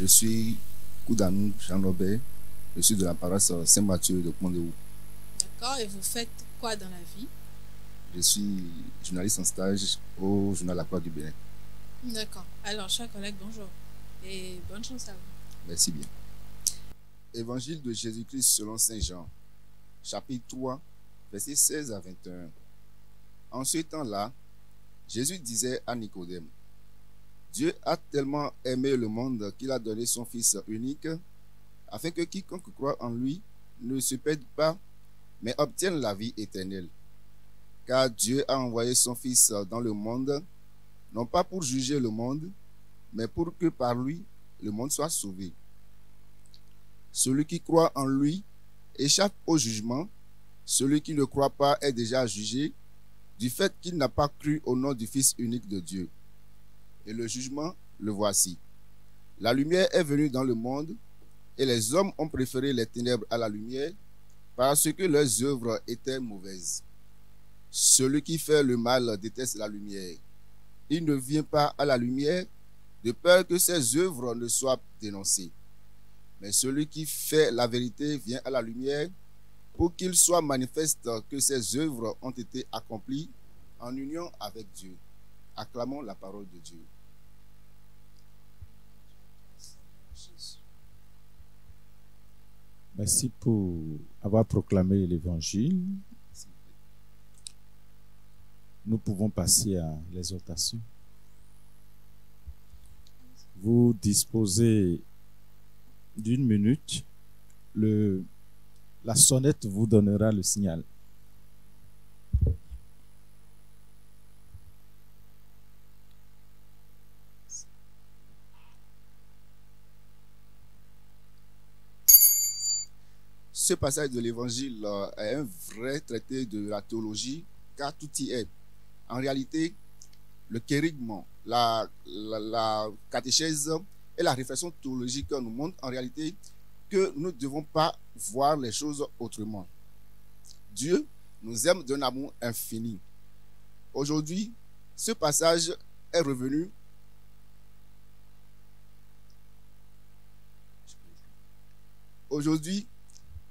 suis Koudanou Jean-Robert. Je suis de la paroisse Saint-Mathieu de Pont-de-Houx. D'accord. Et vous faites quoi dans la vie? Je suis journaliste en stage au journal La Croix du Bénin. D'accord. Alors, chers collègues, bonjour. Et bonne chance à vous. Merci bien. Évangile de Jésus-Christ selon Saint Jean, chapitre 3, versets 16 à 21. En ce temps-là, Jésus disait à Nicodème, Dieu a tellement aimé le monde qu'il a donné son Fils unique, afin que quiconque croit en lui ne se perde pas, mais obtienne la vie éternelle. Car Dieu a envoyé son Fils dans le monde, non pas pour juger le monde, mais pour que par lui, le monde soit sauvé. Celui qui croit en lui échappe au jugement. Celui qui ne croit pas est déjà jugé, du fait qu'il n'a pas cru au nom du Fils unique de Dieu. Et le jugement, le voici. La lumière est venue dans le monde, et les hommes ont préféré les ténèbres à la lumière, parce que leurs œuvres étaient mauvaises. Celui qui fait le mal déteste la lumière. Il ne vient pas à la lumière, de peur que ses œuvres ne soient dénoncées. Mais celui qui fait la vérité vient à la lumière, pour qu'il soit manifeste que ses œuvres ont été accomplies en union avec Dieu. Acclamons la parole de Dieu. Merci pour avoir proclamé l'évangile. Nous pouvons passer à l'exhortation. Vous disposez d'une minute. La sonnette vous donnera le signal. Ce passage de l'évangile est un vrai traité de la théologie, car tout y est. En réalité, le kérigme, la catéchèse et la réflexion théologique nous montrent en réalité que nous ne devons pas voir les choses autrement. Dieu nous aime d'un amour infini. Aujourd'hui, ce passage est revenu. Aujourd'hui,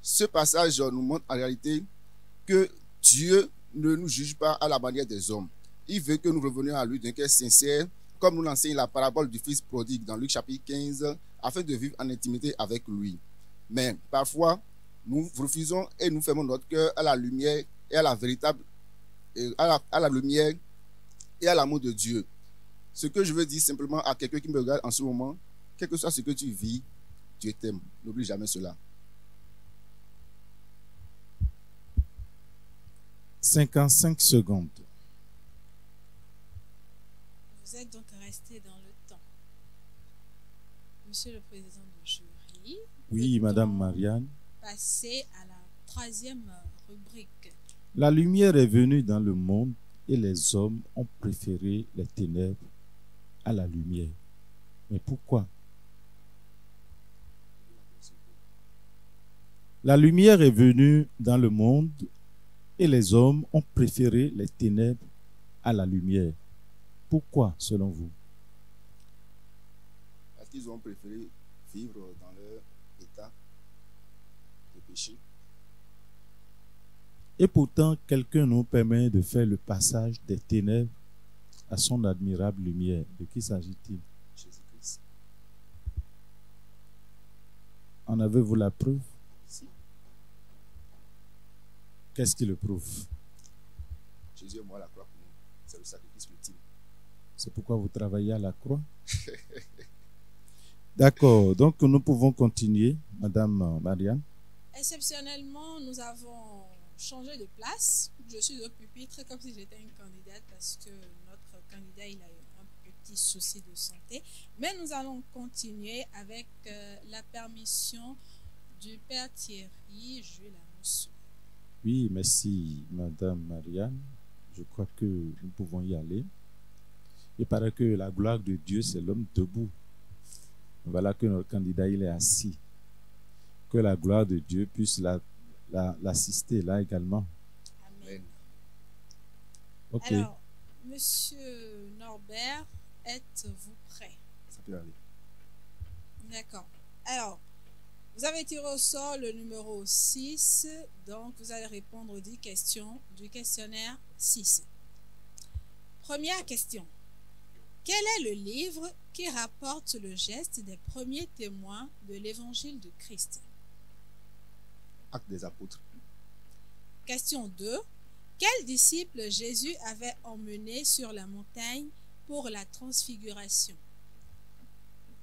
ce passage nous montre en réalité que Dieu ne nous juge pas à la manière des hommes. Il veut que nous revenions à lui d'un cœur sincère, comme nous l'enseigne la parabole du fils prodigue dans Luc chapitre 15, afin de vivre en intimité avec lui. Mais parfois, nous refusons et nous fermons notre cœur à la lumière et à la véritable, à la lumière et à l'amour de Dieu. Ce que je veux dire simplement à quelqu'un qui me regarde en ce moment, quel que soit ce que tu vis, Dieu t'aime. N'oublie jamais cela. 55 secondes. Vous êtes donc resté dans le temps. Monsieur le président de jury. Oui, Madame Marianne. Passer à la troisième rubrique. La lumière est venue dans le monde et les hommes ont préféré les ténèbres à la lumière. Mais pourquoi? La lumière est venue dans le monde et les hommes ont préféré les ténèbres à la lumière. Pourquoi, selon vous? Parce qu'ils ont préféré vivre dans leur état de péché. Et pourtant, quelqu'un nous permet de faire le passage des ténèbres à son admirable lumière. De qui s'agit-il? Jésus-Christ. En avez-vous la preuve? Si. Qu'est-ce qui le prouve? Jésus est mort à la croix pour nous. C'est le sacrifice ultime. C'est pourquoi vous travaillez à la croix? D'accord, donc nous pouvons continuer, Madame Marianne. Exceptionnellement, nous avons changé de place. Je suis au pupitre comme si j'étais une candidate parce que notre candidat il a eu un petit souci de santé. Mais nous allons continuer avec la permission du Père Thierry Jules Amoussou. Oui, merci, Madame Marianne. Je crois que nous pouvons y aller. Il paraît que la gloire de Dieu, c'est l'homme debout. Voilà que notre candidat, il est assis. Que la gloire de Dieu puisse l'assister là également. Amen. Ok. Alors, Monsieur Norbert, êtes-vous prêt? Ça peut aller. D'accord. Alors, vous avez tiré au sort le numéro 6, donc vous allez répondre aux 10 questions du questionnaire 6. Première question. Quel est le livre qui rapporte le geste des premiers témoins de l'évangile de Christ? Actes des apôtres. Question 2. Quel disciple Jésus avait emmené sur la montagne pour la transfiguration?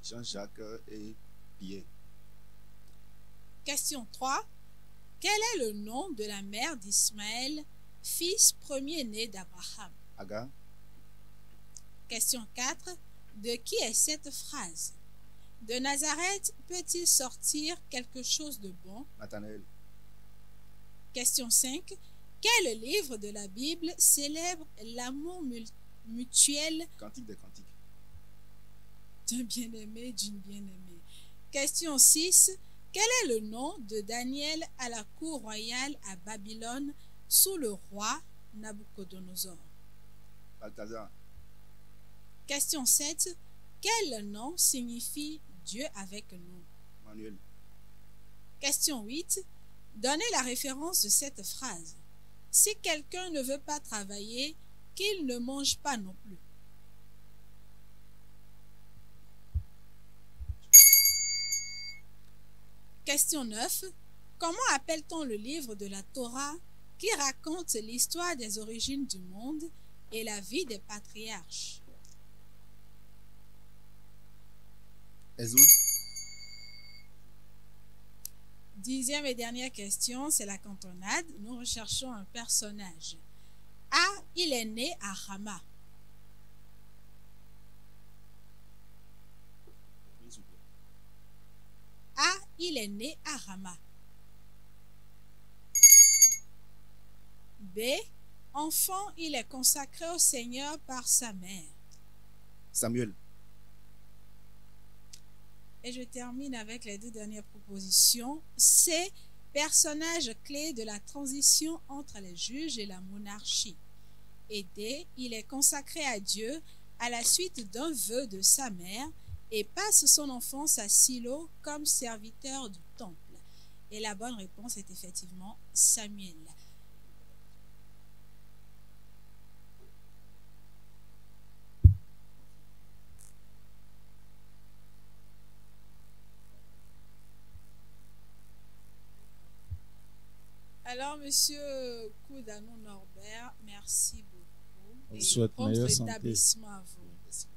Jean-Jacques et Pierre. Question 3. Quel est le nom de la mère d'Ismaël, fils premier-né d'Abraham? Agar. Question 4. De qui est cette phrase? De Nazareth peut-il sortir quelque chose de bon? Nathanaël. Question 5. Quel livre de la Bible célèbre l'amour mutuel Cantique des cantiques. d'un bien-aimé, d'une bien-aimée? Question 6. Quel est le nom de Daniel à la cour royale à Babylone sous le roi Nabuchodonosor? Balthazar. Question 7. Quel nom signifie Dieu avec nous? Manuel. Question 8. Donnez la référence de cette phrase. Si quelqu'un ne veut pas travailler, qu'il ne mange pas non plus. Question 9. Comment appelle-t-on le livre de la Torah qui raconte l'histoire des origines du monde et la vie des patriarches? Exode. 10e et dernière question, c'est la cantonade. Nous recherchons un personnage. A, il est né à Rama. A, il est né à Rama. B, enfant, il est consacré au Seigneur par sa mère. Samuel. Et je termine avec les 2 dernières propositions. C, personnage clé de la transition entre les juges et la monarchie. Et D, il est consacré à Dieu à la suite d'un vœu de sa mère et passe son enfance à Silo comme serviteur du temple. Et la bonne réponse est effectivement Samuel. Alors, monsieur Koudano Norbert, merci beaucoup. On vous souhaite prompt meilleure santé. rétablissement à vous. Merci.